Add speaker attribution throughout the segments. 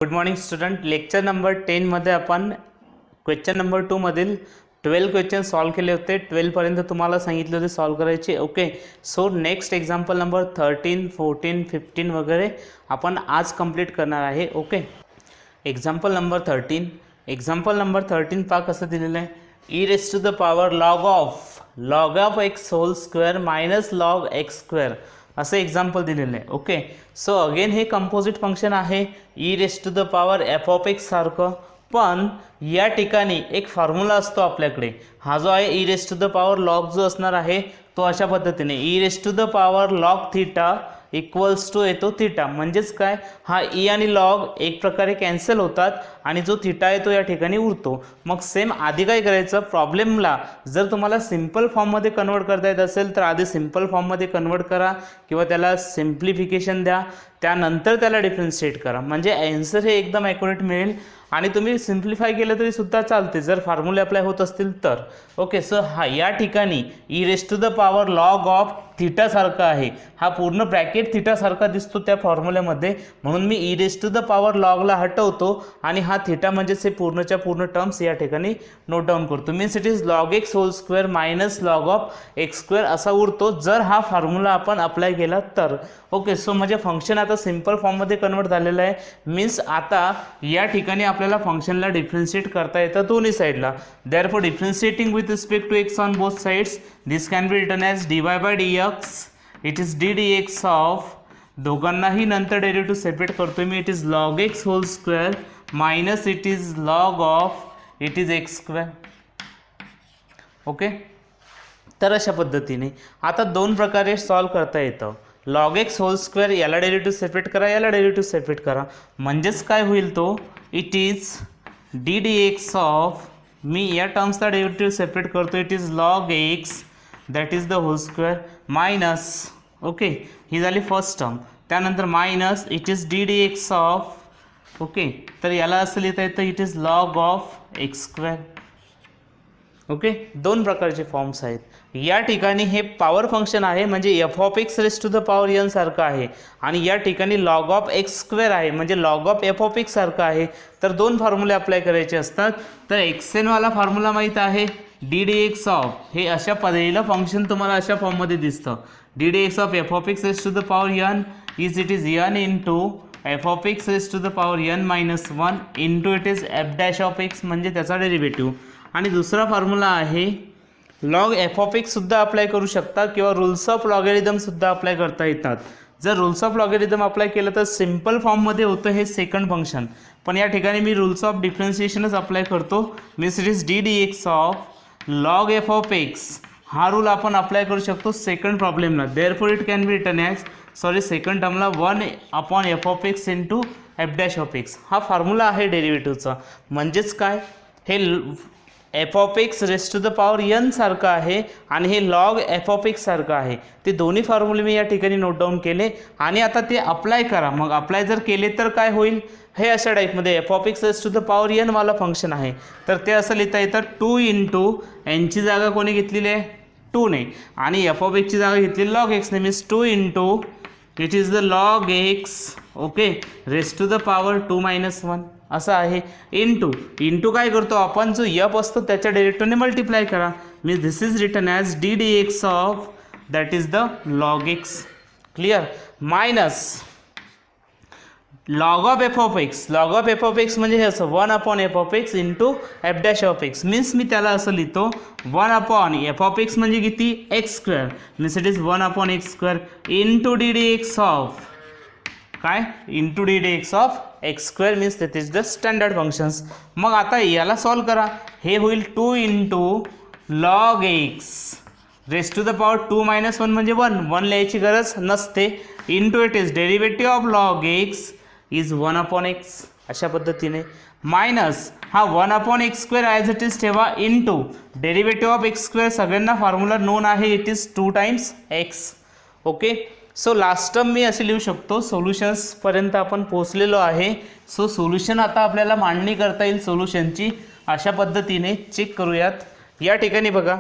Speaker 1: Good morning student. Lecture number 10 मध्ये आपण question number 2 मधील 12 क्वेश्चन सॉल्व केले होते. 12 पर्यंत तुम्हाला सांगितले होते सॉल्व करायचे. Okay, so next example number 13, 14, 15 वगैरे आपण आज कंप्लीट करणार आहे. ओके, एक्झाम्पल नंबर 13 पहा कसं दिलेलं आहे. E raise to the power log of x whole square minus log x square असं एक्झाम्पल दिलेलं आहे. ओके, सो अगेन हे कंपोजिट फंक्शन आहे e raise to the power f of x सारखं, पण या ठिकाणी एक फॉर्म्युला असतो आपल्याकडे. हा जो आहे e raise to the power log जो असणार आहे तो अशा पद्धतीने e raise to the power log theta equals to येतो थीटा. म्हणजेच काय, हा ई आणि लॉग एक प्रकारे कॅन्सल होतात आणि जो थीटा येतो या ठिकाणी उरतो. मग सेम आधी काय करायचं, प्रॉब्लेमला जर तुम्हाला सिम्पल फॉर्ममध्ये कन्वर्ट करता येत असेल तर आधी सिम्पल फॉर्ममध्ये कन्वर्ट करा किंवा त्याला सिम्प्लिफिकेशन द्या, त्यानंतर त्याला डिफरन्शिएट करा, म्हणजे ॲन्सर हे एकदम ॲक्युरेट मिळेल. आणि तुम्ही सिम्प्लिफाय केलं तरी सुद्धा चालते जर फॉर्म्युले अप्लाय होत असतील तर. ओके, सो हा या ठिकाणी e raise to the power log of theta सारखा आहे, हा पूर्ण ब्रॅकेट थीटा सारखा दिसतो त्या फॉर्म्युल्यामध्ये, म्हणून मी e raise to the power लॉगला हटवतो आणि हा थीटा म्हणजेच हे पूर्णच्या पूर्ण टर्म्स या ठिकाणी नोट डाऊन करतो. Means it is log x whole square minus log of x square असा उरतो जर हा फॉर्म्युला आपण अप्लाय केला तर. ओके, सो म्हणजे फंक्शन आता सिम्पल फॉर्ममध्ये कन्वर्ट झालेलं आहे. मीन्स आता या ठिकाणी आपल्याला फंक्शनला डिफरन्शिएट करता येतं दोन्ही साईडला. Therefore differentiating with respect to x on both sides this can be written as d y by d x. It is d d x of, दोघांनाही नंतर डेरिव्हेटिव्ह सेपरेट करतोय मी, it is log x whole square minus it is log of it is x square. Okay, तर अशा पद्धतीने आता दोन प्रकारे सॉल्व करता येतं. लॉग एक्स होल स्क्वेअर याला डेरिव्हेटिव्ह सेपरेट करा, याला डेरिव्हेटिव्ह सेपरेट करा, म्हणजेच काय होईल तो it is d d x of, मी या टर्म्सला डेरिव्हेटिव्ह सेपरेट करतो, it is log x that is the whole square minus, okay ही झाली फर्स्ट टर्म, त्यानंतर minus it is d d x of. Okay, तर याला असं लिहिता येतं it is log of x square. Okay, दोन प्रकारचे फॉर्म्स आहेत. या ठिकाणी हे पॉवर फंक्शन आहे म्हणजे f of x raise to the power n सारखं आहे, आणि या ठिकाणी लॉग ऑफ एक्स स्क्वेअर आहे म्हणजे log of f of x सारखं आहे. तर दोन फॉर्म्युले अप्लाय करायचे असतात. तर एक्स एनवाला फॉर्म्युला माहीत आहे डी डी एक्स ऑफ, हे अशा पद्धतीला फंक्शन तुम्हाला अशा फॉर्ममध्ये दिसतं. D d x of f of x raise to the power n is it is n into f of x raise to the power n minus one into it is f dash of x म्हणजे त्याचा derivative. आणि दुसरा formula आहे log f of x सुद्धा apply करू शकता किंवा rules of logarithm सुद्धा अप्लाय करता येतात. जर रूल्स ऑफ लॉगॅरिथम अप्लाय केलं तर सिम्पल फॉर्ममध्ये होतं हे सेकंड फंक्शन, पण या ठिकाणी मी रूल्स ऑफ डिफरन्शिएशनच अप्लाय करतो. Means it is d d x of log f of x, हा रूल आपण अप्लाय करू शकतो सेकंड प्रॉब्लेमला. Therefore it can be written as second टर्मला 1 f of x into f dash of x. हा formula आहे डेरिव्हेटिव्हचा. म्हणजेच काय, हे f of x raise to the power n सारखं आहे आणि हे लॉग एफ ऑफ एक्स सारखं आहे. ते दोन्ही फॉर्म्युले मी या ठिकाणी नोट डाऊन केले आणि आता ते अप्लाय करा. मग अप्लाय जर केले तर काय होईल, हे अशा टाईपमध्ये f of x raise to the power n वाला फंक्शन आहे, तर ते असं लिहिता येतं 2 इंटू एनची जागा कोणी घेतलेली आहे 2 ने, आणि एफ ऑफ एक्सची जागा घेतली लॉग एक्सने. Means 2 into it is the log x, okay raise to the power 2 minus 1 असं आहे, इंटू काय करतो आपण, जो एफ असतो त्याच्या डेरिव्हेटिव्हने मल्टिप्लाय करा. Means this is written as d d x of that is the log x. Clear, minus log of f of x. Log of f of x म्हणजे हे असं 1 upon f of x into f dash of x. Means मी त्याला असं लिहितो 1 upon f of x म्हणजे किती x square, means it is 1 upon x square into d d x of काय, into d d x of x square. Means that is the standard functions. मग आता याला सॉल्व करा, हे होईल 2 into log x raise to the power 2 minus 1 म्हणजे 1 लिहायची गरज नसते, into it is derivative of log x is 1 upon x अशा पद्धतीने, मायनस हा 1 upon x square as it is ठेवा into derivative of x square सगळ्यांना फॉर्म्युला नोन आहे it is 2 times x. Okay, so last term मी असे लिहू शकतो. सोल्युशन्सपर्यंत आपण पोचलेलो आहे. सो सोल्युशन आता आपल्याला मांडणी करता येईल सोल्युशनची अशा पद्धतीने. चेक करूयात. या ठिकाणी बघा,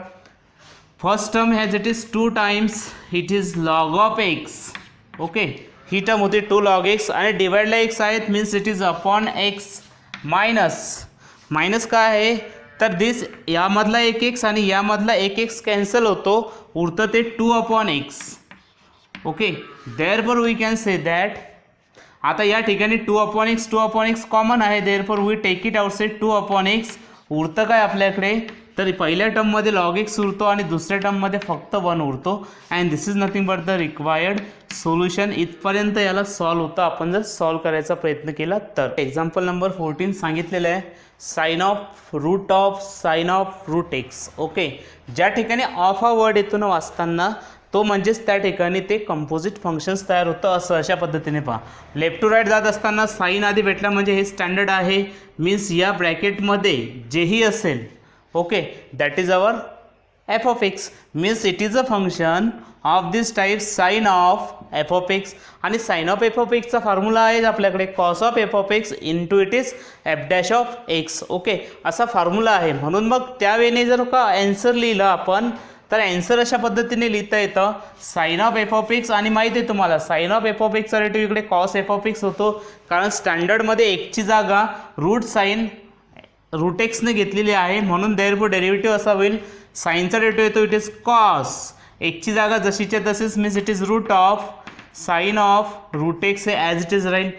Speaker 1: first term as it is 2 times it is log of x. Okay, he term होती 2 log x आणि डिवाइडला x आहेत means it is upon x minus काय आहे तर दिस यामधला एक एक्स आणि यामधला एक एक्स कॅन्सल होतो, उरतं ते 2 upon x. Okay, therefore we can say that आता या ठिकाणी 2 अपॉन एक्स कॉमन आहे, therefore we take it outside 2 upon x. उरतं काय आपल्याकडे तर पहिल्या टर्ममध्ये लॉग एक्स उरतो आणि दुसऱ्या टर्ममध्ये फक्त 1 उरतो. And this is nothing but the required solution. इथपर्यंत याला सॉल्व होतं आपण जर सॉल्व करायचा प्रयत्न केला तर. एक्झाम्पल नंबर 14 सांगितलेलं आहे sine of root x. Okay, ज्या ठिकाणी ऑफ हा वर्ड येतो ना वाचताना तो म्हणजेच त्या ठिकाणी ते कंपोजिट फंक्शन्स तयार होतं असं. अशा पद्धतीने पहा, लेफ्ट टू राईट जात असताना साईन आधी भेटला म्हणजे हे स्टँडर्ड आहे, मीन्स या ब्रॅकेटमध्ये जेही असेल okay that is our f of x, means it is a function of this type sine of f of x. आणि साइन ऑफ एफ ऑफ एक्सचा फॉर्म्युला आहे आपल्याकडे cos of f of x into it is f dash of x. Okay, असा formula आहे. म्हणून मग त्यावेळी जर का ॲन्सर लिहिलं आपण तर ॲन्सर अशा पद्धतीने लिहिता येतं sine of f of x. आणि माहिती आहे तुम्हाला साइन ऑफ एफ ऑफ एक्सचा रेटिव्ह इकडे कॉस एफ ऑफ एक्स होतो, कारण स्टँडर्डमध्ये एक्सची जागा रूट एक्सने घेतलेली आहे, म्हणून देअरफॉर डेरिव्हेटिव्ह असा होईल साईनचा डेरिव्हेटिव्ह येतो इट इज कॉस एक्सची जागा जशीच्या तसेच means it is root of sine of root x हे ॲज इट इज राहील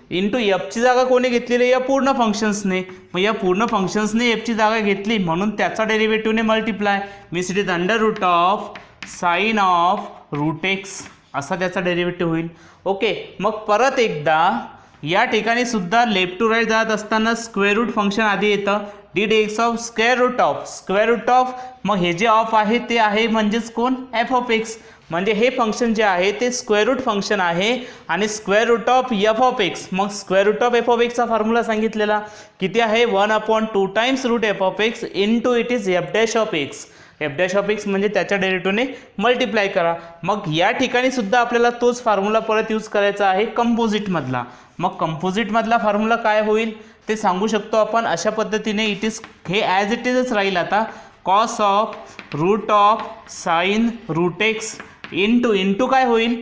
Speaker 1: इंटू एफची जागा कोणी घेतलेली आहे या पूर्ण फंक्शन्सने. मग या पूर्ण फंक्शन्सने एफची जागा घेतली म्हणून त्याचा डेरिव्हेटिव्हने multiply means it is under root of sine of root x असा त्याचा डेरिव्हेटिव्ह होईल. ओके, मग परत एकदा या ठिकाणी सुद्धा लेफ्ट टू राईट जात असताना स्क्वेअर रूट फंक्शन आधी येतं d d x of square root of मग हे जे ऑफ आहे ते आहे म्हणजेच कोण एफ ऑफ एक्स. म्हणजे हे फंक्शन जे आहे ते स्क्वेअर रूट फंक्शन आहे आणि square root of f of x. मग square root of f of एक्सचा फॉर्म्युला सांगितलेला किती आहे 1/2 times root f of x into it is f dash of x. F dash of x म्हणजे त्याच्या डेरिव्हेटिव्हने मल्टिप्लाय करा. मग या ठिकाणी सुद्धा आपल्याला तोच फॉर्म्युला परत यूज करायचा आहे कंपोजिटमधला. मग कंपोजिटमधला फॉर्म्युला काय होईल ते सांगू शकतो आपण अशा पद्धतीने इट इज हे ॲज इट इजच राहील आता cos of root of sine root x into काय होईल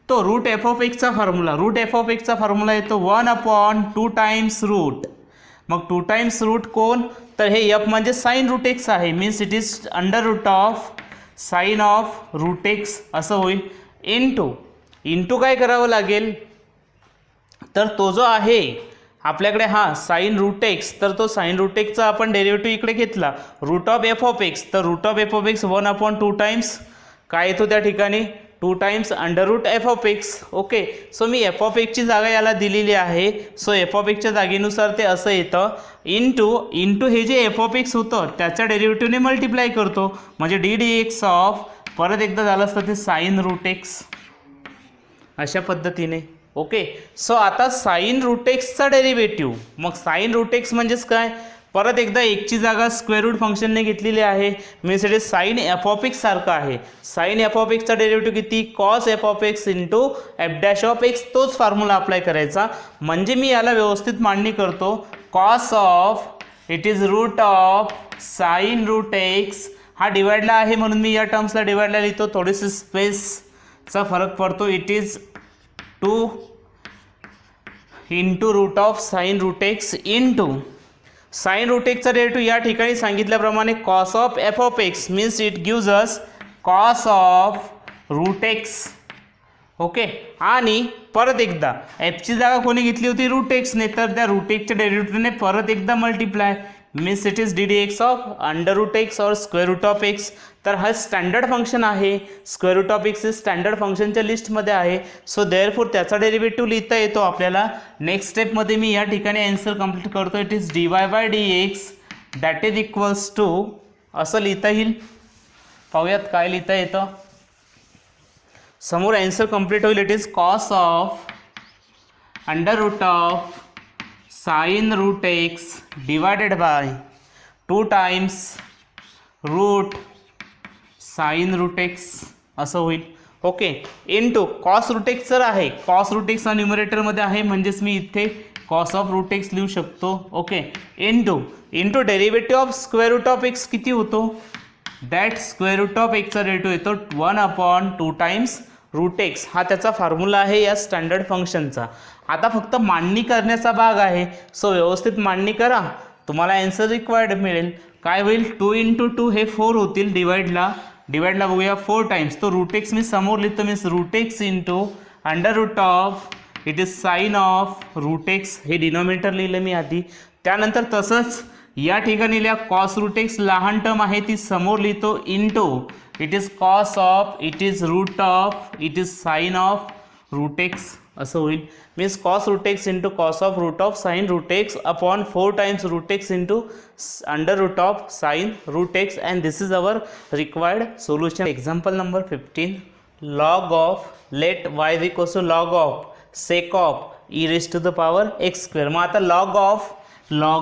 Speaker 1: तो रूट एफ ऑफ एक्सचा फॉर्म्युला येतो 1/2 टाइम्स रूट. मग 2 टाइम्स रूट कोण तर हे एफ म्हणजे साइन रूट एक्स आहे means it is under root of sine of root x असं होईल इंटू काय करावं लागेल तर तो जो आहे आपल्याकडे साइन रूट एक्स तर तो साइन रूट एक्सचा आपण डेरिव्हेटिव्ह इकडे घेतला root of f of x तर root of f of x 1/2 times काय येतो त्या ठिकाणी 2 times under root f of x. Okay, so मी एफ ऑफ एक्सची जागा याला दिलेली आहे, सो एफ ऑफ एक्सच्या जागेनुसार ते असं येतं इंटू हे जे एफ ऑफ एक्स होतं त्याच्या डेरिव्हेटिव्हने मल्टिप्लाय करतो म्हणजे डी डी एक्स ऑफ परत एकदा झालं असतं ते साइन रूट एक्स अशा पद्धतीने. ओके, सो आता साइन रूट एक्सचा डेरिव्हेटिव्ह मग साइन रूट एक्स म्हणजेच काय परत एकदा एकची जागा स्क्वेअर रूट फंक्शनने घेतलेली आहे means it is sine f of x सारखं आहे. साइन एफ ऑफ एक्सचा डेरिव्हेटिव्ह किती cos f of x into f dash of x तोच फॉर्म्युला अप्लाय करायचा. म्हणजे मी याला व्यवस्थित मांडणी करतो cos of it is root of sine root x हा डिवाइडला आहे म्हणून मी या टर्म्सला डिवाइडला लिहितो, थोडीशी स्पेसचा फरक पडतो it is 2 into root of sine root x into sine root एक्सचा डेरिव्हेटिव्ह या ठिकाणी सांगितल्याप्रमाणे cos of f of x means it gives us cos of root x. Okay, आणि परत एकदा एफची जागा कोणी घेतली होती रूट एक्सने तर त्या रूट एक्सच्या डेरिव्हेटिव्हने परत एकदा multiply means it is d d x of under root x और स्क्वेअर रूट ऑफ एक्स. तर हा स्टँडर्ड फंक्शन आहे, square root of x standard फंक्शनच्या लिस्टमध्ये आहे, सो देअरफॉर त्याचा डेरिव्हेटिव्ह लिहिता येतो आपल्याला. नेक्स्ट स्टेपमध्ये मी या ठिकाणी आन्सर कंप्लीट करतो it is dy by d x that is equals to असं लिहिता येईल. पाहूयात काय लिहिता येतं. समोर आन्सर कंप्लीट होईल it is cos of under root of sine root x divided by 2 times root sine root x असं होईल. Okay, into cos root x जर आहे कॉस रूट एक्स हा न्यूमरेटरमध्ये आहे म्हणजेच मी इथे कॉस ऑफ रूट एक्स लिहू शकतो. Okay, into derivative of square root of x किती होतो दॅट स्क्वेअर रूट ऑफ एक्सचा डेरिव्हेटिव्ह येतो 1/2 टाइम्स रूट एक्स हा त्याचा फॉर्म्युला आहे या स्टँडर्ड फंक्शनचा. आता फक्त मांडणी करण्याचा भाग आहे. सो व्यवस्थित मांडणी करा, तुम्हाला आन्सर रिक्वायर्ड मिळेल. काय होईल, 2 × 2 हे 4 होतील. डिवाइडला बघूया 4 टाइम्स. तो रूट एक्स मी समोर लिहितो, means root x into under root of it is sine of root x, हे डिनॉमिनेटर लिहिलं मी आधी. त्यानंतर तसंच या ठिकाणी लिहा कॉस रूट एक्स, लहान टर्म आहे ती समोर लिहितो, into it is cos of it is root of it is sine of root x असं होईल. Means cos root x into cos of root of sine root x upon 4 times root x into under root of sine root x, and this is our required solution. Example number 15, log of let y is equals to log of sec of e raise to the power x square. मग आता log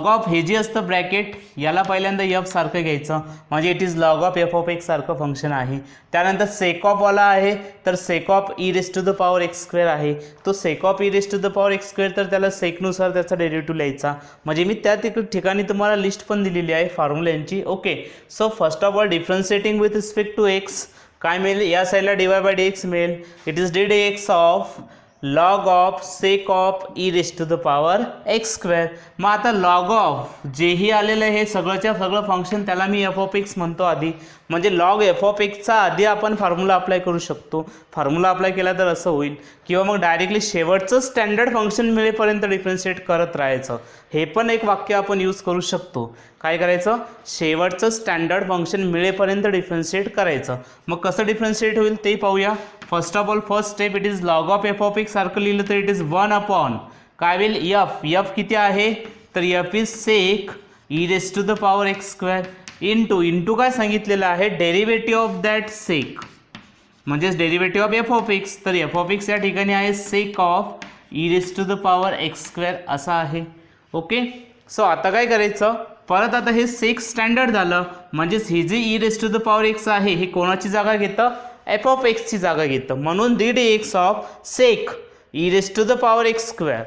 Speaker 1: of हे जे असतं bracket याला पहिल्यांदा F सारखं घ्यायचं, म्हणजे it is log of f of x सारखं फंक्शन आहे. त्यानंतर सेक ऑफ वाला आहे तर sec of e raise to the power x square आहे. तो sec of e raise to the power x square, तर त्याला सेकनुसार त्याचा डेरिव्हेटिव्ह लिहायचा. म्हणजे मी त्या ठिकाणी तुम्हाला लिस्ट पण दिलेली आहे फॉर्म्युल्यांची. Okay, so first of all differentiating with respect to x काय मिळेल, या साईडला dy बाय dx मिळेल. It is dx of log of sec of e raise to the power x square. मग आता लॉग ऑफ जेही आलेलं आहे हे सगळंच्या सगळं फंक्शन त्याला मी एफ ऑफ एक्स म्हणतो आधी. म्हणजे लॉग एफ ऑफ एक्सचा आधी आपण फॉर्म्युला अप्लाय करू शकतो. फॉर्म्युला अप्लाय केला तर असं होईल, किंवा मग डायरेक्टली शेवटचं स्टँडर्ड फंक्शन मिळेपर्यंत डिफरन्शिएट करत राहायचं. हे पण एक वाक्य आपण यूज करू शकतो. काय करायचं, शेवटचं स्टँडर्ड फंक्शन मिळेपर्यंत डिफरन्शिएट करायचं. मग कसं डिफरन्शिएट होईल ते पाहूया. First of all first step, it is log of f of x सारखं लिहिलं तर इट इज 1 अपॉन काय होईल एफ किती आहे तर f is sec e raise to the power x square into काय सांगितलेलं आहे, डेरिव्हेटिव्ह ऑफ दॅट सेक, म्हणजेच derivative of f of x. तर एफ ऑफ एक्स या ठिकाणी आहे sec of e raise to the power x square असा आहे. ओके, सो आता काय करायचं, परत आता हे सेक स्टँडर्ड झालं, म्हणजेच हे जे e raise to the power x आहे हे कोणाची जागा घेतं, एफ ऑफ एक्सची जागा घेतं. म्हणून dx of sec e raise to the power x square.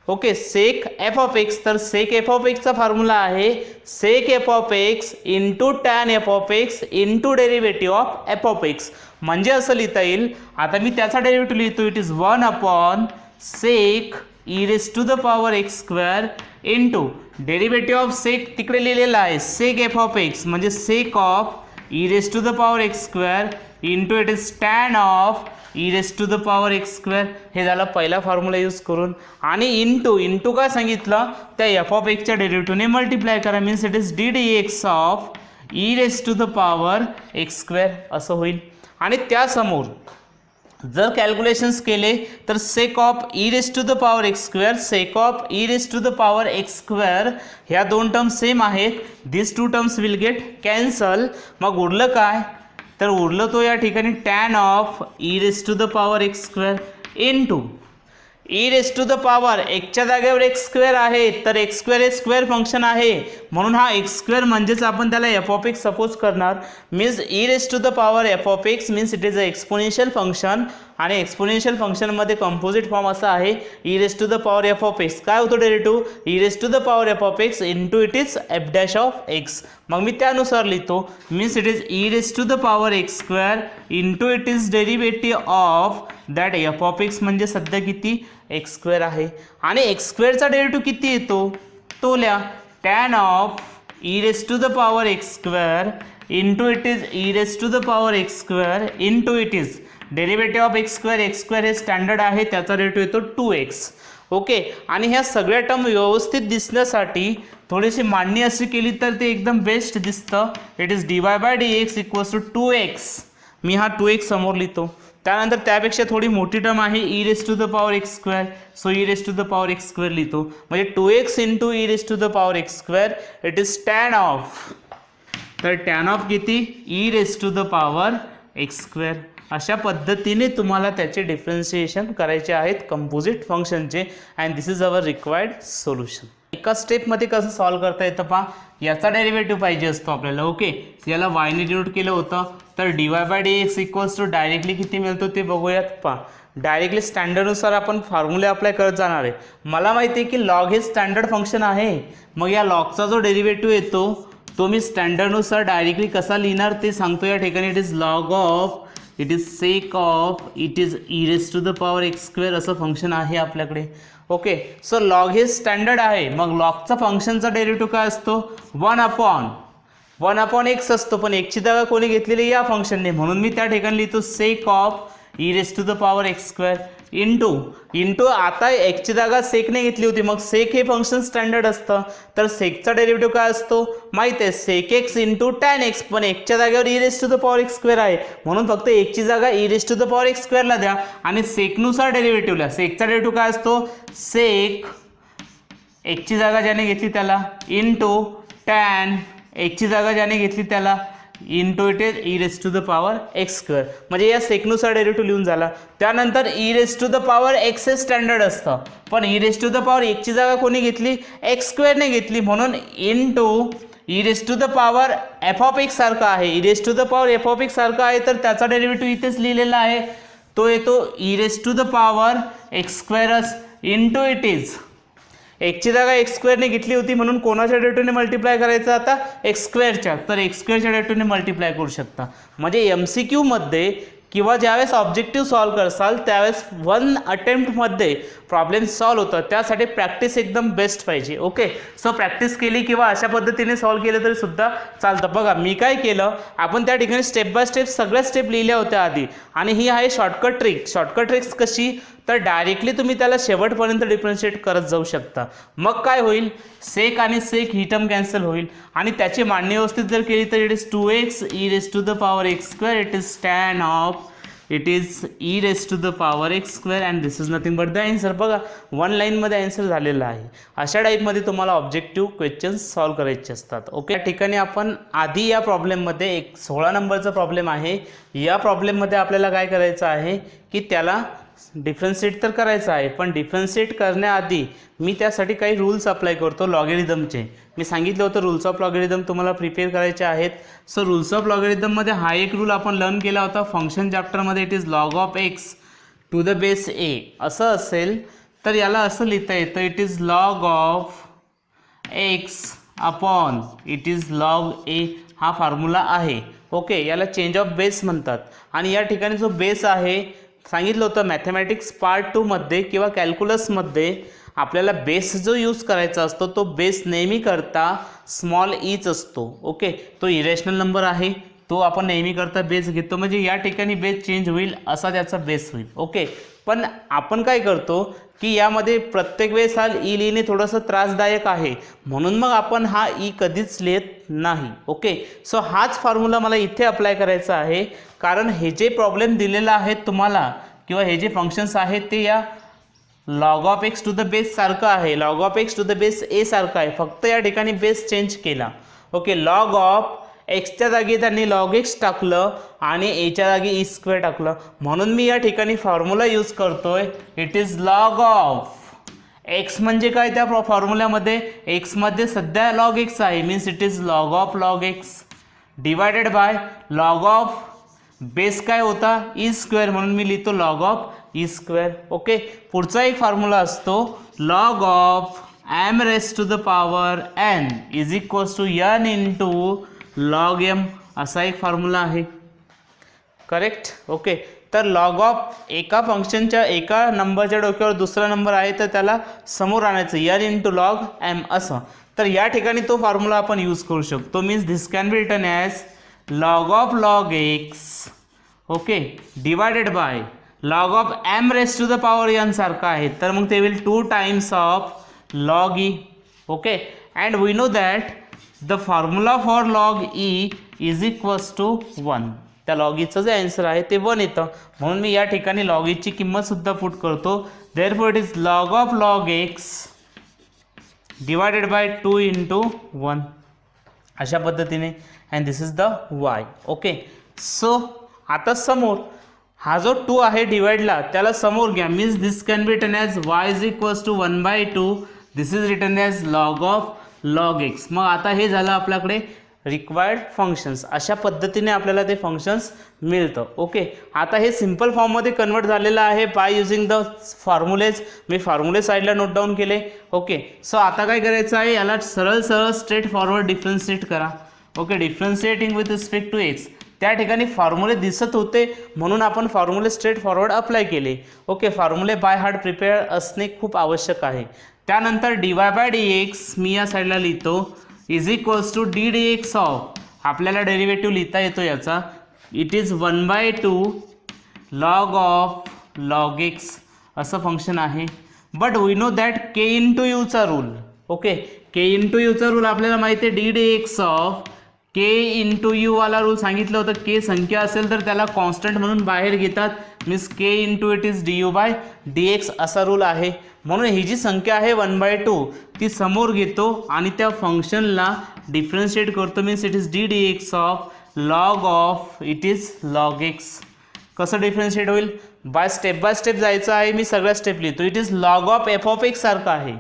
Speaker 1: Okay, sec f of x, तर सेक एफ ऑफ एक्सचा फॉर्म्युला आहे sec f of x into tan f of x into derivative of f of x. म्हणजे असं लिहिता येईल, आता मी त्याचा डेरिव्हेटिव्ह लिहितो, it is 1 upon sec e raise to the power x square into derivative of sec तिकडे लिहिलेला आहे सेक एफ ऑफ एक्स, म्हणजे sec of e raise to the power x square into it is tan of e raise to the power x square. हे झालं पहिला formula use करून. आणि into काय सांगितलं, त्या एफ ऑफ एक्सच्या डेरिव्हेटिव्हने मल्टिप्लाय करा, means it is dx of e raise to the power x square असं होईल. आणि त्यासमोर जर कॅल्क्युलेशन्स केले तर sec of e raise to the power x square, sec of e raise to the power x square ह्या दोन terms same आहेत. This two terms will get cancel. मग उरलं काय, तर उरलं तो या ठिकाणी tan of e raise to the power x square into e raise to the power एक्सच्या जागेवर एक्स स्क्वेअर आहे, तर एक्स स्क्वेअर हे स्क्वेअर फंक्शन आहे, म्हणून हा एक्स स्क्वेअर म्हणजेच आपण त्याला एफ ऑफ एक्स सपोज करणार. Means e raise to the power f of x means it is a exponential function. आणि एक्सपोनेन्शियल फंक्शनमध्ये कंपोजिट फॉर्म असा आहे e raise to the power f of x. काय होतो derivative, e raise to the power f of x into it is f dash of x. मग मी त्यानुसार लिहितो, means it is e raise to the power x square into it is derivative of that f of x, म्हणजे सध्या किती x square आहे. आणि x स्क्वेअरचा डेरिव्हेटिव्ह किती येतो तो लिहा, tan of e raise to the power x square into it is e raise to the power x square into it is derivative of x square हे स्टँडर्ड आहे, त्याचा डेरिव्हेटिव्ह येतो 2x. ओके, आणि ह्या सगळ्या टर्म व्यवस्थित दिसण्यासाठी थोडीशी मांडणी अशी केली तर ते एकदम बेस्ट दिसतं. It is dy by dx equals to 2x. मी हा 2x समोर लिहितो. त्यानंतर त्यापेक्षा थोडी मोठी टर्म आहे e raise to the power x square, so e raise to the power x square लिहितो. म्हणजे 2x into e raise to the power x square it is tan of, तर टॅन ऑफ किती e raise to the power x square. अशा पद्धतीने तुम्हाला त्याचे differentiation करायचे आहेत कंपोजिट फंक्शनचे, and this is our required solution. एका स्टेपमध्ये कसं सॉल्व करता येतं पहा, याचा डेरिव्हेटिव्ह पाहिजे असतो आपल्याला. ओके, याला वायने डिनोट केलं होतं, तर dy by dx equals to directly किती मिळतो ते बघूयात. पहा, डायरेक्टली स्टँडर्डनुसार आपण फॉर्म्युले अप्लाय करत जाणार आहे. मला माहिती आहे की लॉग हे स्टँडर्ड फंक्शन आहे, मग या लॉगचा जो डेरिव्हेटिव्ह येतो तो मी स्टँडर्डनुसार डायरेक्टली कसा लिहिणार ते सांगतो या ठिकाणी. It is log of it is sec of it is e raise to the power x square असं फंक्शन आहे आपल्याकडे. ओके, सो लॉग हे स्टँडर्ड आहे. मग लॉगचा फंक्शनचा डेरिव्हेटिव्ह काय असतो? 1 अपॉन एक्स असतो, पण एक्सची जागा कोणी घेतलेली? या फंक्शनने. म्हणून मी त्या ठिकाणी लिहितो sec of e raise to the power x square into आता एक्सची जागा सेकने घेतली होती, मग सेक हे फंक्शन स्टँडर्ड असतं, तर सेकचा डेरिव्हेटिव्ह काय असतो माहिती आहे? Sec x into tan x, पण एक्सच्या जागेवर e raise to the power x square आहे, म्हणून फक्त एक्सची जागा ई रेस टू द पॉवर एक्स स्क्वेअरला द्या आणि सेकनुसार डेरिव्हेटिव्ह लिहा. सेकचा डेरिव्हेटिव्ह काय असतो? सेक एक्सची जागा ज्याने घेतली त्याला इंटू टॅन एक्सची जागा ज्याने घेतली त्याला into it is e raise to the power x square. म्हणजे या सेकनुसार डेरिव्हेटिव्ह लिहून झाला. त्यानंतर e raise to the power x हे स्टँडर्ड असतं, पण e raise to the power एक्सची जागा कोणी घेतली? एक्स स्क्वेअरने घेतली, म्हणून into e raise to the power f of x सारखा आहे. E raise to the power f of x सारखा आहे, तर त्याचा डेरिव्हेटिव्ह इथेच लिहिलेला आहे, तो येतो e raise to the power x स्क्वेअरच इंटू इट इज एक्सची जागा एक्स स्क्वेअरने घेतली होती, म्हणून कोणाच्या डेरिव्हेटिव्हने मल्टिप्लाय करायचं आता? एक्स स्क्वेअरच्या, तर एक्स स्क्वेअरच्या डेरिव्हेटिव्हने मल्टिप्लाय करू शकता. म्हणजे MCQ मध्ये किंवा ज्यावेळेस ऑब्जेक्टिव्ह सॉल्व करसाल त्यावेळेस 1 अटेम्प्टमध्ये प्रॉब्लेम सॉल्व होतं. त्यासाठी प्रॅक्टिस एकदम बेस्ट पाहिजे. ओके, सो प्रॅक्टिस केली किंवा अशा पद्धतीने सॉल्व केलं तरी सुद्धा चालतं. बघा मी काय केलं, आपण त्या ठिकाणी स्टेप बाय स्टेप सगळ्या स्टेप लिहिल्या होत्या आधी, आणि ही आहे शॉर्टकट ट्रिक्स कशी? तर डायरेक्टली तुम्ही त्याला शेवटपर्यंत डिफरन्शिएट करत जाऊ शकता. मग काय होईल? सेक आणि सेक ही टर्म कॅन्सल होईल, आणि त्याची मांडणी व्यवस्थित जर केली तर it is 2x e raise to the power x square, it is tan of it is e raise to the power x square, and this is nothing but the answer. बघा 1 लाईनमध्ये आन्सर झालेला आहे. अशा टाईपमध्ये तुम्हाला objective questions solve करायचे असतात. Okay, या ठिकाणी आपण आधी या प्रॉब्लेममध्ये 16 नंबरचा प्रॉब्लेम आहे. या प्रॉब्लेममध्ये आपल्याला काय करायचं आहे की त्याला डिफरन्शिएट तर करायचं आहे, पण डिफरन्शिएट करण्याआधी मी त्यासाठी काही रूल्स अप्लाय करतो लॉगॅरिथमचे. मी सांगितलं होतं रूल्स ऑफ लॉगॅरिथम तुम्हाला प्रिपेअर करायचे आहेत. सो रूल्स ऑफ लॉगॅरिथममध्ये हा एक रूल आपण लर्न केला होता फंक्शन चॅप्टरमध्ये, it is log of x to the base a असं असेल तर याला असं लिहिता येतं, it is log of x upon it is log a. हा फॉर्म्युला आहे. ओके, याला चेंज ऑफ बेस म्हणतात, आणि या ठिकाणी जो बेस आहे सांगितलं होतं मॅथमॅटिक्स पार्ट 2 मध्ये किंवा कॅल्क्युलसमध्ये आपल्याला बेस जो यूज करायचा असतो तो बेस नेहमी करता स्मॉल ईच असतो. ओके, तो इरेशनल नंबर आहे, तो आपण नेहमी करता बेस घेतो, म्हणजे या ठिकाणी बेस चेंज होईल असा त्याचा बेस होईल. ओके, पण आपण काय करतो की यामध्ये प्रत्येक वेळेस हा ई लिहिणे थोडंसं त्रासदायक आहे, म्हणून मग आपण हा ई कधीच लिहित नाही. ओके, सो हाच फॉर्म्युला मला इथे अप्लाय करायचा आहे, कारण हे जे प्रॉब्लेम दिलेला आहे तुम्हाला किंवा हे जे फंक्शन्स आहेत ते या log of x to the base सारखं आहे, log of x to the base a सारखं आहे, फक्त या ठिकाणी बेस चेंज केला. ओके, लॉग ऑफ एक्सच्या जागी त्यांनी लॉग एक्स टाकलं आणि एच्या जागी ई स्क्वेअर टाकलं, म्हणून मी या ठिकाणी फॉर्म्युला यूज करतोय, it is log of x. म्हणजे काय त्या फॉर्म्युल्यामध्ये एक्समध्ये सध्या लॉग एक्स आहे, means it is log of log x divided by log of base काय होता ई स्क्वेअर, म्हणून मी लिहितो log of e square. Okay, पुढचा एक फॉर्म्युला असतो log of m raise to the power n is equals to n into log m, असा एक फॉर्म्युला आहे. करेक्ट. ओके, तर लॉग ऑफ एका फंक्शनच्या एका नंबरच्या डोक्यावर दुसरा नंबर आहे तर त्याला समोर आणायचं एन इंटू लॉग एम असं. तर या ठिकाणी तो फॉर्म्युला आपण यूज करू शकतो, means this can be written as log of log x okay divided by log of m raise to the power n सारखा आहे, तर मग ते will 2 times of log e. Okay, and we know that the formula for log e is equals to 1. त्या log eचं जे answer आहे ते 1 येतं, म्हणून मी या ठिकाणी log e ची किंमत सुद्धा पुट करतो. Therefore it is log of log x divided by 2 into 1 अशा पद्धतीने, and this is the y. Okay, so आता समोर हा जो 2 आहे डिवाइडला त्याला समोर घ्या, means this can be written as y is equals to 1/2. This is written as log of log x. मग आता हे झालं आपल्याकडे रिक्वायर्ड फंक्शन्स. अशा पद्धतीने आपल्याला ते फंक्शन्स मिळतं. ओके, आता हे सिम्पल फॉर्ममध्ये कन्वर्ट झालेलं आहे बाय युझिंग द फॉर्म्युलेज. मी फॉर्म्युले साईडला नोट डाऊन केले. ओके, सो आता काय करायचं आहे, याला सरळ सरळ स्ट्रेट फॉरवर्ड डिफरन्शिएट करा. Okay, differentiating with respect to x. त्या ठिकाणी फॉर्म्युले दिसत होते म्हणून आपण फॉर्म्युले स्ट्रेट फॉरवर्ड अप्लाय केले. ओके, फॉर्म्युले बाय हार्ट प्रिपेअर असणे खूप आवश्यक आहे. त्यानंतर dy बाय dx मी या साईडला लिहितो is equals to d d x of, आपल्याला डेरिव्हेटिव्ह लिहिता येतो याचा, it is 1/2 log of log x असं फंक्शन आहे. But we know that k into यूचा रूल. ओके, के इंटू यूचा रूल आपल्याला माहिती आहे, d d x of k into u वाला रूल सांगितलं होतं. के संख्या असेल तर त्याला कॉन्स्टंट म्हणून बाहेर घेतात, means k into it is d u by d x असा रूल आहे. म्हणून ही जी संख्या आहे 1/2 ती समोर घेतो आणि त्या फंक्शनला डिफरन्शिएट करतो, means it is d d x of log of it is log x. कसं डिफरन्शिएट होईल, बाय स्टेप जायचं आहे. मी सगळ्या स्टेप लिहितो. It is log of f of x सारखं आहे.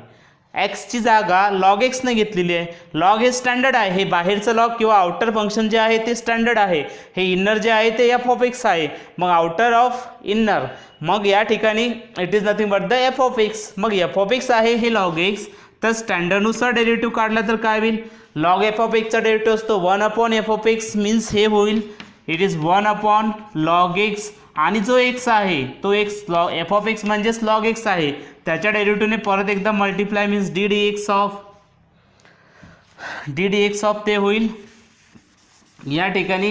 Speaker 1: एक्सची जागा लॉग एक्सने घेतलेली आहे. लॉग हे स्टँडर्ड आहे, हे बाहेरचं लॉग किंवा आउटर फंक्शन जे आहे ते स्टँडर्ड आहे. हे इन्नर जे आहे ते एफ ऑफ एक्स आहे. मग आउटर ऑफ इन्नर, मग या ठिकाणी it is nothing but the F of x. मग एफ ऑफ एक्स आहे हे लॉग एक्स, तर स्टँडर्डनुसार डेरिव्हेटिव्ह काढला तर काय होईल, लॉग एफ ऑफ एक्सचा डेरिव्हेटिव्ह असतो 1 एफ ऑफ एक्स, मीन्स हे होईल इट इज 1 लॉग एक्स. आणि जो एक्स आहे तो x log f of x म्हणजेच लॉग एक्स आहे, त्याच्या डेरिव्हेटिव्हने परत एकदा multiply, means d d x of ते होईल. या ठिकाणी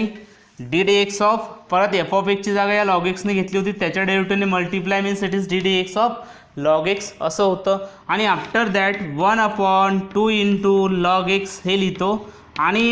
Speaker 1: डी डी एक्स ऑफ परत एफ ऑफ एक्सची जागा या लॉग एक्सने घेतली होती, त्याच्या डेरिव्हेटिव्हने multiply, means it is d d x of log x असं होतं. आणि after that 1/2 into log x हे लिहितो आणि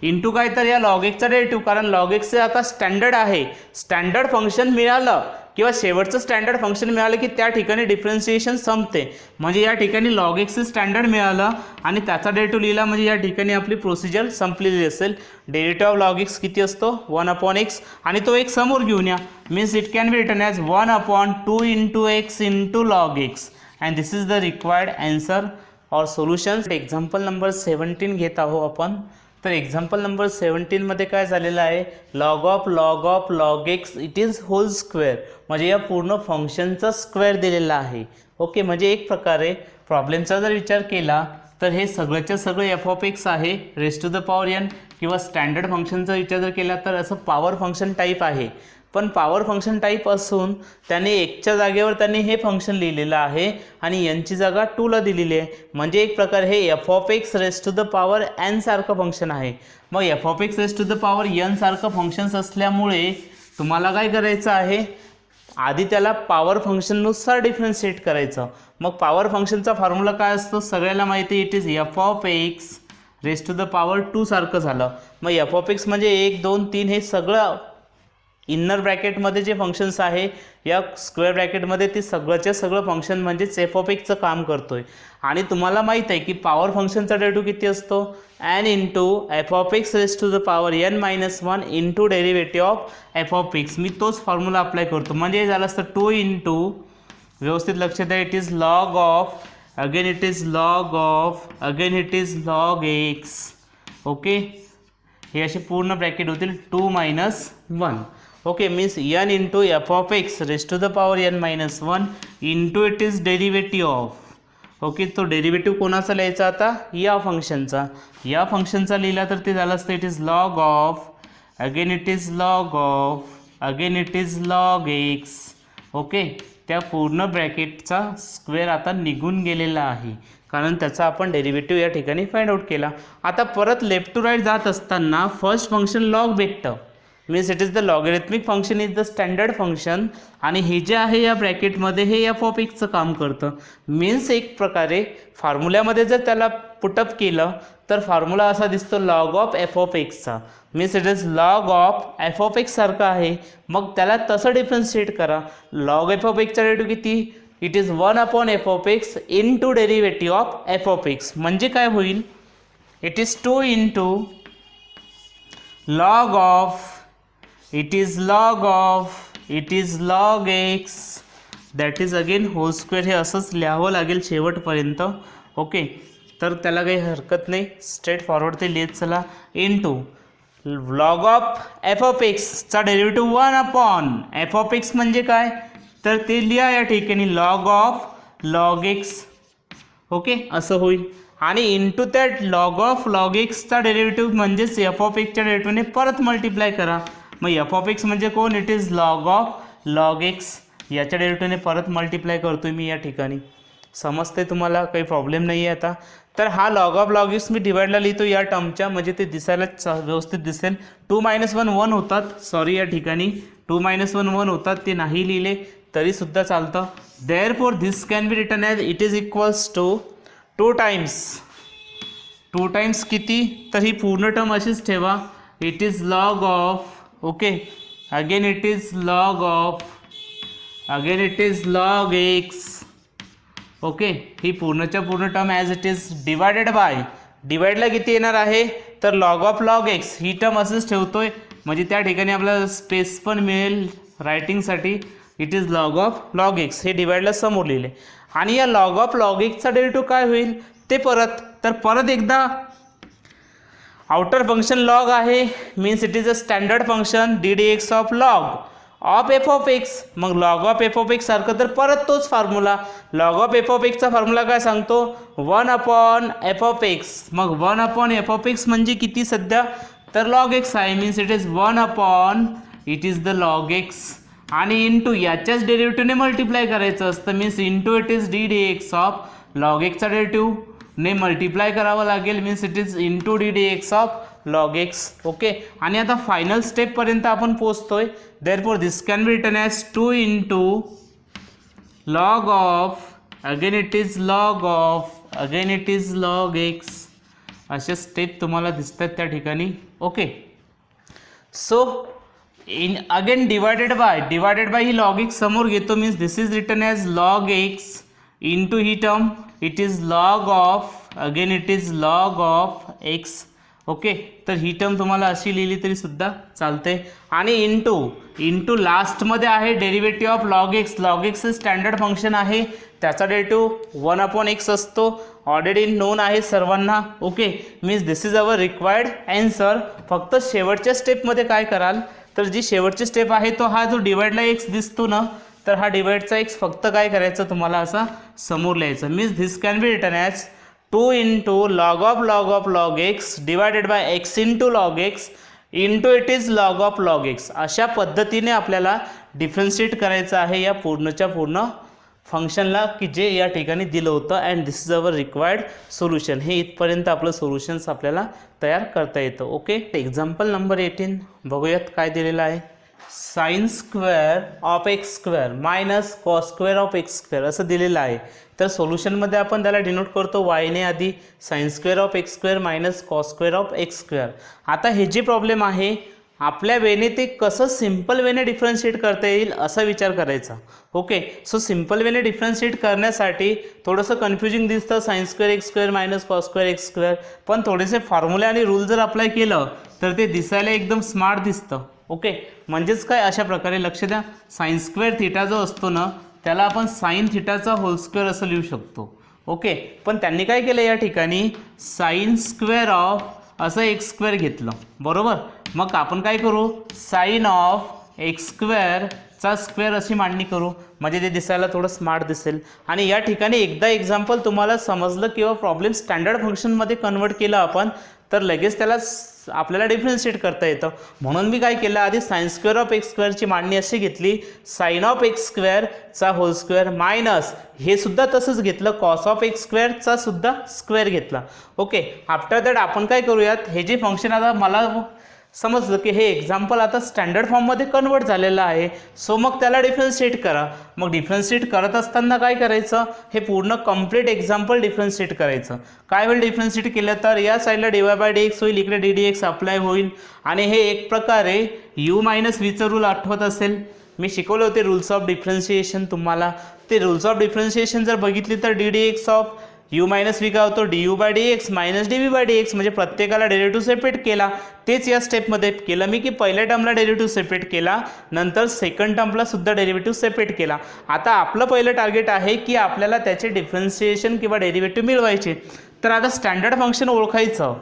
Speaker 1: इंटू काय तर या लॉग एक्सचा डेरिव्हेटिव्ह, कारण लॉग एक्सचे आता स्टँडर्ड आहे. स्टँडर्ड फंक्शन मिळालं किंवा शेवटचं स्टँडर्ड फंक्शन मिळालं की त्या ठिकाणी डिफरन्शिएशन संपते. म्हणजे या ठिकाणी लॉग एक्सचे स्टँडर्ड मिळालं आणि त्याचा डेरिव्हेटिव्ह लिहिला म्हणजे या ठिकाणी आपली प्रोसिजर संपलेली असेल. डेरिव्हेटिव्ह ऑफ लॉग एक्स किती असतो 1/x आणि तो एक समोर घेऊन या, means it can be written as 1/2 into x into log x and this is the required answer और सोल्युशन. एक्झाम्पल नंबर 17 घेत आहोत आपण. तर एक्झाम्पल नंबर 17 मध्ये काय झालेलं आहे, log of log x it is whole square, म्हणजे या पूर्ण फंक्शनचा स्क्वेअर दिलेला आहे. ओके, म्हणजे एक प्रकारे प्रॉब्लेमचा जर विचार केला तर हे सगळ्याच्या सगळं एफ ऑफ एक्स आहे raise to the power n, किंवा स्टँडर्ड फंक्शनचा विचार जर केला तर असं पॉवर फंक्शन टाईप आहे. पण पॉवर फंक्शन टाईप असून त्याने एकच्या जागेवर त्याने हे फंक्शन लिहिलेलं आहे आणि यांची जागा 2ला दिलेली आहे. म्हणजे एक प्रकार हे f of x raise to the power n सारखं फंक्शन आहे. मग f of x raise to the power n सारखं फंक्शन्स असल्यामुळे तुम्हाला काय करायचं आहे, आधी त्याला पॉवर फंक्शननुसार डिफरन्शिएट करायचं. मग पॉवर फंक्शनचा फॉर्म्युला काय असतो सगळ्याला माहिती, it is f of x raise to the power 2 सारखं झालं. मग एफ ऑफ एक्स म्हणजे 1 2 3 हे सगळं इन्नर ब्रॅकेटमध्ये जे फंक्शन्स आहे या स्क्वेअर ब्रॅकेटमध्ये ते सगळंच्या सगळं फंक्शन म्हणजेच एफ ऑफ एक्सचं काम करतोय. आणि तुम्हाला माहीत आहे की पॉवर फंक्शनचा डेरिव्हेटिव्ह किती असतो, n into f of x raise to the power n-1 into derivative of f of x. मी तोच फॉर्म्युला अप्लाय करतो, म्हणजे झालं असतं 2 इंटू, व्यवस्थित लक्षात द्या, it is log of, again it is log of, again it is log x. Okay, हे असे पूर्ण ब्रॅकेट होतील 2 - 1. Okay, means n into f of x raise to the power n-1 into it is derivative of. Okay, तो derivative कोणाचा लिहायचा आता, या फंक्शनचा. या फंक्शनचा लिहिला तर ते झालं असतं it is log of, again it is log of, again it is log x. Okay, त्या पूर्ण ब्रॅकेटचा स्क्वेअर आता निघून गेलेला आहे कारण त्याचा आपण डेरिव्हेटिव्ह या ठिकाणी फाइंड आउट केला. आता परत लेफ्ट टू राईट जात असताना फर्स्ट फंक्शन लॉग भेटतं, means it is the logarithmic function is the standard function आणि हे जे आहे या ब्रॅकेटमध्ये हे एफ ऑफ एक्सचं काम करतं. मीन्स एक प्रकारे फॉर्म्युल्यामध्ये जर त्याला पुटअप केलं तर फॉर्म्युला असा दिसतो लॉग ऑफ एफ ऑफ एक्सचा, means it is log of f of x सारखं आहे. मग त्याला तसं डिफरन्शिएट करा. लॉग एफ ऑफ एक्सचा डेरिव्हेटिव्ह किती, it is 1 f of x into derivative of f of x. म्हणजे काय होईल, it is 2 into log of, it is log of, it is log x, that is again whole square. हे असंच लिहावं लागेल शेवटपर्यंत. ओके, तर त्याला काही हरकत नाही, स्ट्रेट फॉरवर्ड ते लिहित चला. Into log of f of एक्सचा डेरिव्हेटिव्ह 1 एफ ऑफ एक्स म्हणजे काय तर ते लिहा या ठिकाणी log of log x. Okay, असं होईल. आणि into that log of log एक्सचा डेरिव्हेटिव्ह म्हणजेच एफ ऑफ एक्सच्या डेरिव्हेटिव्हने परत मल्टिप्लाय करा. मग एफ ऑफ एक्स म्हणजे कोण? It is log of log x. याच्या डेरिव्हेटिव्हने परत मल्टिप्लाय करतोय मी या ठिकाणी. समजते तुम्हाला? काही प्रॉब्लेम नाही आहे आता. तर हा लॉग ऑफ लॉग एक्स मी डिवाइडला लिहितो या टर्मच्या, म्हणजे ते दिसायला व्यवस्थित दिसेल. 2 - 1 1 होतात, सॉरी या ठिकाणी 2 - 1 1 होतात, ते नाही लिहिले तरीसुद्धा चालतं. Therefore this can be written as it is equals to 2 times किती? तर ही पूर्ण टर्म अशीच ठेवा. It is log of, okay, again it is log of, again it is log x. Okay, ही पूर्णच्या पूर्ण term as it is divided by, डिवाइडला किती येणार आहे? तर लॉग ऑफ लॉग एक्स ही टर्म असंच ठेवतोय, म्हणजे त्या ठिकाणी आपल्याला स्पेस पण मिळेल रायटिंगसाठी. It is log of log x हे डिवाइडला समोर लिहिले. आणि या लॉग ऑफ लॉग एक्सचा डेरिव्हेटिव्ह काय होईल ते परत एकदा आउटर फंक्शन लॉग आहे, means it is a standard function d d x of log of f of x. मग log of f of x सारखं तर परत तोच formula. Log of f of एक्सचा फॉर्म्युला काय सांगतो? 1 एफ ऑफ एक्स. मग 1 एफ ऑफ एक्स म्हणजे किती सध्या? तर लॉग एक्स आहे, means it is 1 it is the log x. आणि इंटू याच्याच डेरिव्हेटिव्हने मल्टिप्लाय करायचं असतं, means into it is d d x of log एक्सचा डेरिव्हेटिव्हने मल्टिप्लाय करावं लागेल, means it is into d d x of log x. Okay, आणि आता फायनल स्टेपपर्यंत आपण पोचतोय. Therefore this can be written as 2 into log of, again it is log of, again it is log x. अशा step तुम्हाला दिसतात त्या ठिकाणी. Okay, so in again divided by ही लॉग एक्स समोर घेतो, means this is written as log x into ही term it is log of, again it is log of x. Okay, तर ही टर्म तुम्हाला अशी लिहिली तरी सुद्धा चालते. आणि इंटू लास्टमध्ये आहे derivative of log x. Log x हे स्टँडर्ड फंक्शन आहे, त्याचा डेरिव्हेटिव्ह 1/x असतो, ऑलरेडी नोन आहे सर्वांना. Okay, means this is our required answer. फक्त शेवटच्या स्टेपमध्ये काय कराल, तर जी शेवटची स्टेप आहे तो हा जो डिवाइडला एक्स दिसतो ना, तर हा डिवाइडचा एक्स फक्त काय करायचं तुम्हाला असा समोर लिहायचं. Means this can be written as 2 into log of log x divided bye x into log x into it is log of log x. अशा पद्धतीने आपल्याला डिफरन्शिएट करायचं आहे या पूर्णच्या पूर्ण फंक्शनला, की जे या ठिकाणी दिलं होतं. And this is our required solution. हे इथपर्यंत आपलं सोल्युशन्स आपल्याला तयार करता येतं. ओके, एक्झाम्पल नंबर 18 बघूयात काय दिलेलं आहे. Sign square of x square minus cos square of x square असं दिलेलं आहे. तर सोल्युशनमध्ये आपण त्याला डिनोट करतो वायने आधी, sine square of x square minus cos square of x square. आता हे जे प्रॉब्लेम आहे आपल्या वेने ते कसं सिम्पल वेने डिफरन्शिएट करता येईल असा विचार करायचा. ओके, सो सिम्पल वेने डिफरन्शिएट करण्यासाठी थोडंसं कन्फ्युजिंग दिसतं sine square x square minus cos square x square, पण थोडेसे फॉर्म्युले आणि रूल जर अप्लाय केलं तर ते दिसायला एकदम स्मार्ट दिसतं. ओके, म्हणजेच काय, अशा प्रकारे लक्ष द्या. साइन स्क्वेअर थिटा जो असतो ना त्याला आपण साइन थिटाचा होल स्क्वेअर असं लिहू शकतो. ओके, पण त्यांनी काय केलं या ठिकाणी साइन स्क्वेअर ऑफ असं एक्स स्क्वेअर घेतलं, बरोबर. मग आपण काय करू, साइन ऑफ एक्स स्क्वेअरचा स्क्वेअर अशी मांडणी करू, म्हणजे ते दिसायला थोडं स्मार्ट दिसेल. आणि या ठिकाणी एकदा एक्झाम्पल तुम्हाला समजलं किंवा प्रॉब्लेम स्टँडर्ड फंक्शनमध्ये कन्वर्ट केलं आपण, तर लगेच त्याला आपल्याला डिफरन्शिएट करता येतं. म्हणून मी काय केलं, आधी साइन स्क्वेअर ऑफ एक्स स्क्वेअरची मांडणी अशी घेतली, साइन ऑफ एक्स स्क्वेअरचा होल स्क्वेअर मायनस हे सुद्धा तसंच घेतलं, कॉस ऑफ एक्स स्क्वेअरचा सुद्धा स्क्वेअर घेतला. ओके, आफ्टर दॅट आपण काय करूयात, हे जे फंक्शन आता मला समजलं की हे एक्झाम्पल आता स्टँडर्ड फॉर्ममध्ये कन्वर्ट झालेलं आहे, सो मग त्याला डिफरन्शिएट करा. मग डिफरन्शिएट करत असताना काय करायचं, हे पूर्ण कंप्लीट एक्झाम्पल डिफरन्शिएट करायचं. काय होईल डिफरन्शिएट केलं तर या साईडला D y by d x होईल, इकडे डी डी एक्स अप्लाय होईल. आणि हे एक प्रकारे यू मायनस व्हीचं रूल आठवत असेल, मी शिकवले होते रूल्स ऑफ डिफरन्शिएशन तुम्हाला. ते रूल्स ऑफ डिफरन्शिएशन जर बघितली तर d d x of u minus v काय होतो, d u by d x minus d v by d x, म्हणजे प्रत्येकाला डेरिव्हेटिव्ह सेपरेट केला. तेच या स्टेपमध्ये केलं मी, की पहिल्या टर्मला डेरिव्हेटिव्ह सेपरेट केला, नंतर सेकंड टर्मला सुद्धा डेरिव्हेटिव्ह सेपरेट केला. आता आपलं पहिलं टार्गेट आहे की आपल्याला त्याचे डिफरन्शिएशन किंवा डेरिव्हेटिव्ह मिळवायचे. तर आता स्टँडर्ड फंक्शन ओळखायचं,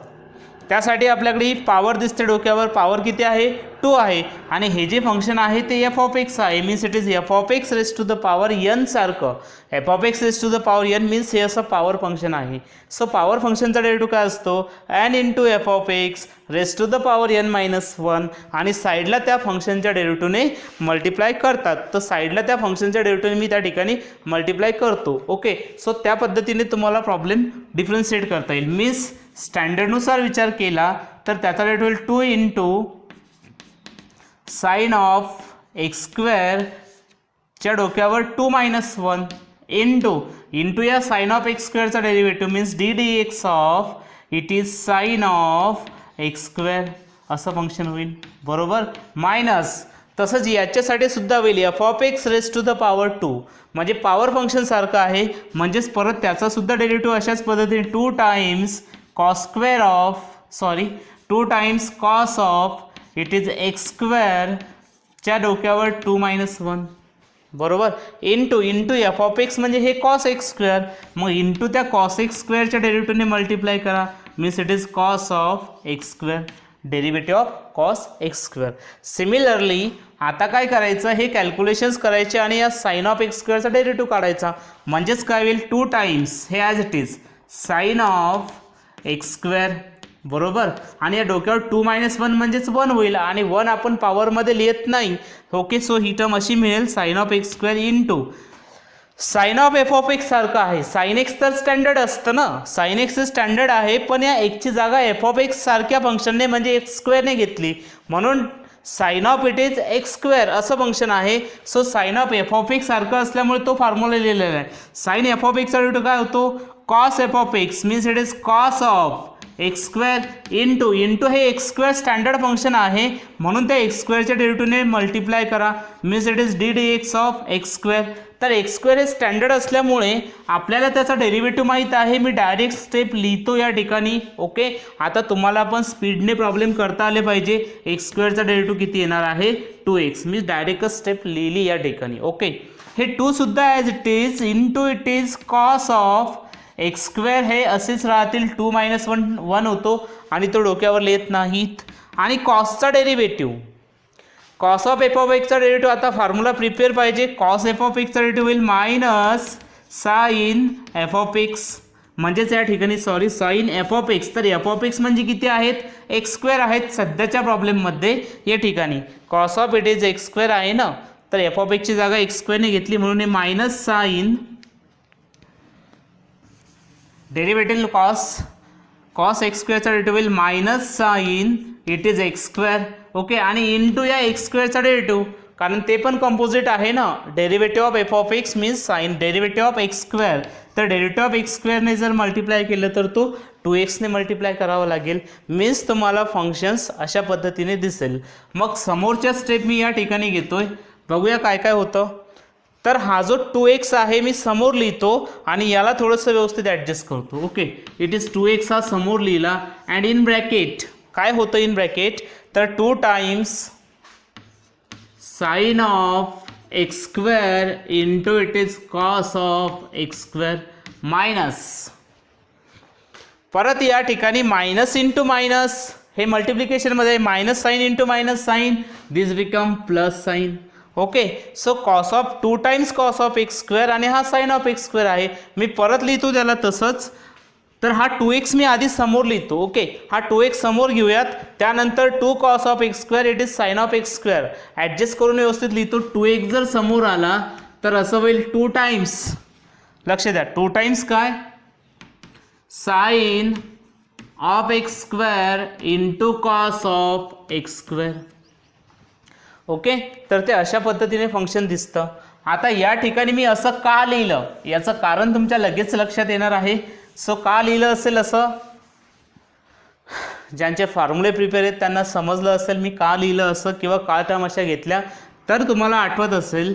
Speaker 1: त्यासाठी आपल्याकडे ही पॉवर दिसते डोक्यावर, पॉवर किती आहे 2 आहे आणि हे जे फंक्शन आहे ते एफ ऑफ एक्स आहे, means it is f of x raise to the power n सारखं. F of x raise to the power n means हे असं पॉवर फंक्शन आहे. सो पॉवर फंक्शनचा डेरिव्हेटिव्ह काय असतो n into f of x raise to the power n minus 1 आणि साईडला त्या फंक्शनच्या डेरिव्हेटिव्हने मल्टिप्लाय करतात. तर साईडला त्या फंक्शनच्या डेरिव्हेटिव्हने मी त्या ठिकाणी मल्टिप्लाय करतो. ओके, सो त्या पद्धतीने तुम्हाला प्रॉब्लेम डिफरन्शिएट करता येईल. मीन्स स्टँडर्डनुसार विचार केला तर त्याचा derivative 2 into sine of x square च्या डोक्यावर 2 मायनस 1 इंटू या साइन ऑफ एक्स स्क्वेअरचा derivative means d d x of it is sine of x square असं फंक्शन होईल. बरोबर, मायनस तसंच याच्यासाठी सुद्धा होईल f of x raise to the power 2 म्हणजे पॉवर फंक्शन सारखं आहे. म्हणजेच परत त्याचा सुद्धा डेरिव्हेटिव्ह अशाच पद्धतीने 2 times cos square of 2 times cos of it is x square च्या डोक्यावर 2 मायनस 1. बरोबर, इंटू एफ ऑफ एक्स म्हणजे हे कॉस एक्स स्क्वेअर, मग इंटू त्या कॉस एक्स स्क्वेअरच्या डेरिव्हेटिव्हने मल्टिप्लाय करा means it is cos of x square, derivative of cos x square. Similarly आता काय करायचं, हे कॅल्क्युलेशन्स करायचे आणि या साइन ऑफ एक्स स्क्वेअरचा डेरिव्हेटिव्ह काढायचा. म्हणजेच काय होईल 2 टाइम्स हे as it is sine of x square. बरोबर, आणि या डोक्यावर 2 मायनस 1 म्हणजेच 1 होईल आणि 1 आपण पॉवरमध्ये लिहित नाही. ओके, सो ही टर्म अशी मिळेल sine of x square into sine of f of x सारखं आहे. साइन एक्स तर स्टँडर्ड असतं ना, साइन एक्स स्टँडर्ड आहे, पण या एक्सची जागा एफ ऑफ एक्स सारख्या फंक्शनने म्हणजे एक्स स्क्वेअरने घेतली म्हणून sine of it is x square असं फंक्शन आहे. So sine of f of x सारखं असल्यामुळे तो फॉर्म्युला लिहिलेला आहे. साइन एफ ऑफ एक्सचा डेरिव्हेटिव्ह काय होतो cos f of x means it is cos of x square into हे एक्स स्क्वेअर स्टँडर्ड फंक्शन आहे म्हणून त्या एक्स स्क्वेअरच्या डेरिव्हेटिव्हने मल्टिप्लाय करा means it is d d x of x square. तर एक्स स्क्वेअर हे स्टँडर्ड असल्यामुळे आपल्याला त्याचा डेरिव्हेटिव्ह माहीत आहे. मी डायरेक्ट स्टेप लिहितो या ठिकाणी. ओके, आता तुम्हाला पण स्पीडने प्रॉब्लेम करता आले पाहिजे. एक्स स्क्वेअरचा डेरिव्हेटिव्ह किती येणार आहे 2x, मी डायरेक्टच स्टेप लिहिली या ठिकाणी. ओके, हे 2 सुद्धा as it is into it is cos of x square हे असेच राहतील 2 मायनस 1 होतो आणि तो डोक्यावर लिहित नाहीत. आणि कॉसचा derivative cos of f of एक्सचा डेरिव्हेटिव्ह आता फॉर्म्युला प्रिपेअर पाहिजे. कॉस एफ ऑफ एक्सचा डेरिव्हेटिव्ह होईल minus sine f of x म्हणजेच या ठिकाणी साइन एफ ऑफ एक्स. तर एफ ऑफ एक्स म्हणजे किती आहेत एक्स स्क्वेअर आहेत सध्याच्या प्रॉब्लेममध्ये. या ठिकाणी cos of it is x square आहे ना, तर एफ ऑफ एक्सची जागा एक्स स्क्वेअरने घेतली म्हणून हे minus sine derivative cos x स्क्वेअरचा डेरिव्हेटिव्ह होईल minus sine it is x square. Okay, आणि इंटू या एक्स स्क्वेअरचा डेरिव्हेटिव्ह कारण ते पण कंपोजिट आहे ना, derivative of f of x means sine derivative of x square. तर डेरिव्हेटिव्ह ऑफ एक्स स्क्वेअरने जर मल्टिप्लाय केलं तर तो 2x ने मल्टिप्लाय करावा लागेल. मीन्स तुम्हाला फंक्शन्स अशा पद्धतीने दिसेल. मग समोरच्या स्टेप मी या ठिकाणी घेतोय, बघूया काय काय होतं. तर हा जो 2x आहे मी समोर लिहितो आणि याला थोडंसं व्यवस्थित ॲडजस्ट करतो. ओके, इट इज 2x हा समोर लिहिला अँड इन ब्रॅकेट काय होतं इन ब्रॅकेट तर 2 times sine of x square into it is cos of x square minus परत या ठिकाणी मायनस इंटू मायनस हे मल्टिप्लिकेशनमध्ये minus sine into minus sine this become plus sign. Okay, so cos of 2 times cos of x square आणि हा sign of x square आहे. मी परत लिहितो त्याला तसंच. तर हा 2x मी आधी समोर लिहितो. ओके, हा 2x समोर घेऊयात. त्यानंतर 2 cos of x square it is sine of x square adjust करून व्यवस्थित लिहितो. 2x जर समोर आला तर असं होईल 2 टाइम्स, लक्ष द्या 2 टाइम्स काय sine of x square into cos of x square. Okay, तर ते अशा पद्धतीने फंक्शन दिसतं. आता या ठिकाणी मी असं का लिहिलं याचं कारण तुमच्या लगेच लक्षात येणार आहे. सो का लिहिलं असेल असं, ज्यांचे फॉर्म्युले प्रिपेअर आहेत त्यांना समजलं असेल मी का लिहिलं असं किंवा का टर्म अशा घेतल्या. तर तुम्हाला आठवत असेल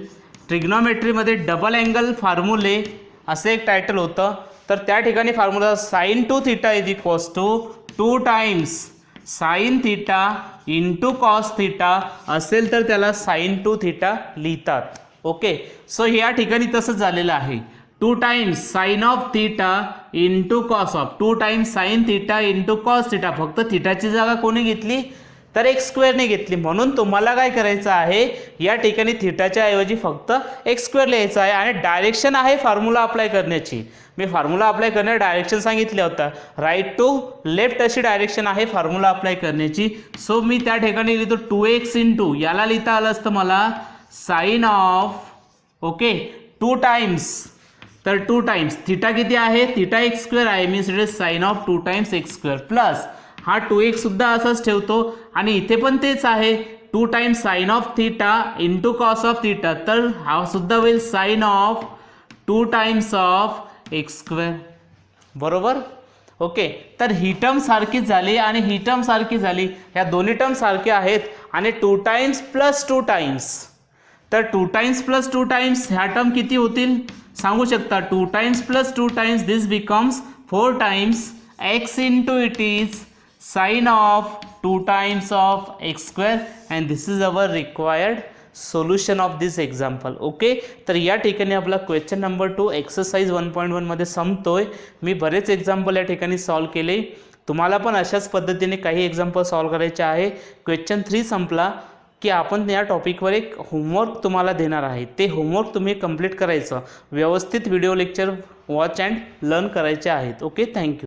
Speaker 1: ट्रिग्नॉमेट्रीमध्ये डबल अँगल फॉर्म्युले असं एक टायटल होतं. तर त्या ठिकाणी formula sine 2 theta is equals to 2 times sine theta into cos theta असेल तर त्याला साइन 2 थीटा लिहितात. ओके, सो या ठिकाणी तसंच झालेलं आहे. Two times sine of theta into cos of, two times sine theta into cos theta. फक्त थिटाची जागा कोणी घेतली तर एक्स स्क्वेअरने घेतली. म्हणून तुम्हाला काय करायचं आहे, या ठिकाणी थिटाच्या ऐवजी फक्त एक्स स्क्वेअर लिहायचं आहे. आणि डायरेक्शन आहे फॉर्म्युला अप्लाय करण्याची. मी फॉर्म्युला अप्लाय करण्याचं डायरेक्शन सांगितलं होतं. राईट टू लेफ्ट अशी डायरेक्शन आहे फॉर्म्युला अप्लाय करण्याची. सो मी त्या ठिकाणी लिहितो 2x इंटू, याला लिहिता आलं असतं मला sine of, okay, two times. तर टू टाइम्स थिटा किती आहे, थिटा एक्स स्क्वेअर आहे, मी sine of two times x square plus हा 2x सुद्धा असंच ठेवतो. आणि इथे पण तेच आहे, two times sine of theta into cos of theta. तर हा सुद्धा होईल sine of two times of x square. बरोबर, ओके. तर ही टर्म सारखीच झाली आणि ही टर्म सारखी झाली. ह्या दोन्ही टर्म सारख्या आहेत. आणि two times plus two times, तर two times plus two times ह्या टर्म किती होतील सांगू शकता. Two times plus two times this becomes four times x into it is sine of two times of x square. And this is our required solution of this example. Okay, तर या ठिकाणी आपला question number 2 exercise 1.1 मध्ये संपतोय. मी बरेच example या ठिकाणी solve केले. तुम्हाला पण अशाच पद्धतीने काही एक्झाम्पल सॉल्व करायचे आहे. क्वेश्चन 3 संपला की आपण या टॉपिकवर एक होमवर्क तुम्हाला देणार आहे. ते होमवर्क तुम्ही कंप्लीट करायचं, व्यवस्थित video lecture watch and learn करायचे आहेत. Okay, thank you.